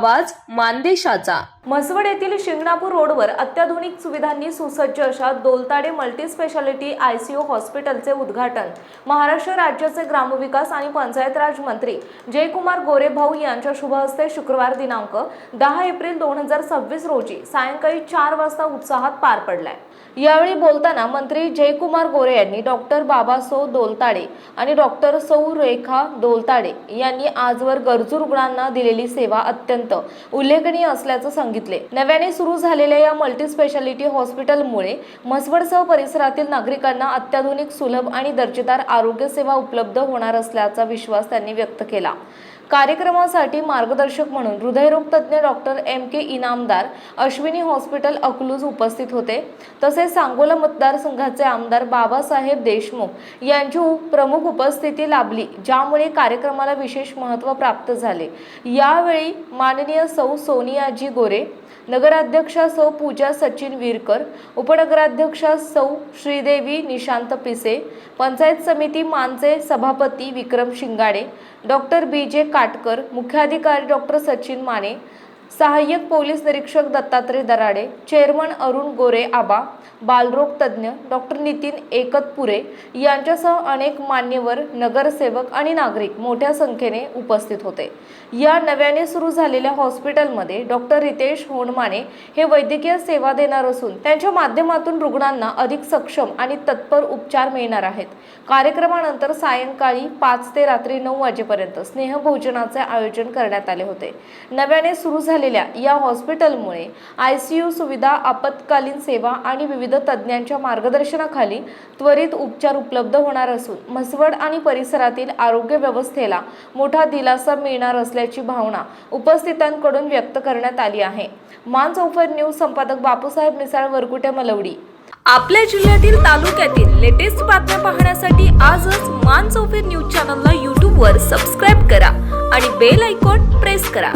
आवाज मानदेशाचा। म्हसवड येथील शिंगणापूर रोडवर अत्याधुनिक सुविधांनी सुसज्ज अशा दोलताडे मल्टी स्पेशालिटी ICU हॉस्पिटलचे उद्घाटन महाराष्ट्र राज्याचे ग्रामविकास आणि पंचायत राज मंत्री जयकुमार गोरे भाऊ यांच्या शुभ हस्ते शुक्रवार दिनांक 10 एप्रिल 2026 रोजी सायंकाळी 4 वाजता उत्साहात पार पडलाय। यावेळी बोलताना मंत्री जयकुमार गोरे यांनी डॉक्टर बाबासो दोलताडे आणि डॉक्टर सौ रेखा दोलताडे यांनी आजवर गरजू रुग्णांना दिलेली सेवा अत्यंत उल्लेखनीय असल्याचं सांगितले। नव्याने सुरू झालेल्या या मल्टी स्पेशालिटी हॉस्पिटलमुळे म्हसवडसह परिसरातील नागरिकांना अत्याधुनिक सुलभ आणि दर्जेदार आरोग्य सेवा उपलब्ध होणार असल्याचा विश्वास त्यांनी व्यक्त केला। कार्यक्रमासाठी मार्गदर्शक म्हणून हृदयरोग तज्ञ doctor MK Inamdar Ashwini hospital Akluj उपस्थित होते। तसेच सांगोला मतदारसंघाचे आमदार बाबासाहेब देशमुख यांची प्रमुख उपस्थिती लाभली, ज्यामुळे कार्यक्रमाला विशेष महत्त्व प्राप्त झाले। यावेळी माननीय सौ सोनियाजी गोरे, नगराध्यक्षा सौ पूजा सचिन वीरकर, उपनगराध्यक्षा सौ श्रीदेवी निशांत पिसे, पंचायत समिती मानचे सभापती विक्रम शिंगाडे, डॉक्टर BJ काटकर, मुख्याधिकारी डॉक्टर सचिन माने, सहाय्यक पोलीस निरीक्षक दत्तात्रय दराडे, चेअरमन अरुण गोरे आबा, बालरोग तज्ञ डॉक्टर नितीन एकतपुरे यांच्यासह अनेक मान्यवर, नगरसेवक आणि नागरिक मोठ्या संख्येने उपस्थित होते। या नव्याने सुरू झालेल्या हॉस्पिटलमध्ये डॉक्टर रितेश होनमाने हे वैद्यकीय सेवा देणार असून त्यांच्या माध्यमातून रुग्णांना अधिक सक्षम आणि तत्पर उपचार मिळणार आहेत। कार्यक्रमानंतर सायंकाळी 5 ते रात्री 9 वाजेपर्यंत स्नेहभोजनाचे आयोजन करण्यात आले होते। नव्याने सुरू झालेल्या या हॉस्पिटलमुळे ICU सुविधा, आपत्कालीन सेवा आणि विविध तज्ञांच्या मार्गदर्शनाखाली त्वरित उपचार उपलब्ध होणार असून म्हसवड आणि परिसरातील आरोग्य व्यवस्थेला मोठा दिलासा मिळणार असल्याची भावना उपस्थितांकडून व्यक्त करण्यात आली आहे। मानचौफर न्यूज संपादक बापूसाहेब मिसाळ, वरकुटे, मलवडी। आपल्या जिल्ह्यातील तालुक्यातील लेटेस्ट बातम्या पाहण्यासाठी आजच मानचौफर न्यूज चॅनलला YouTube वर सबस्क्राइब करा आणि बेल आयकॉन प्रेस करा।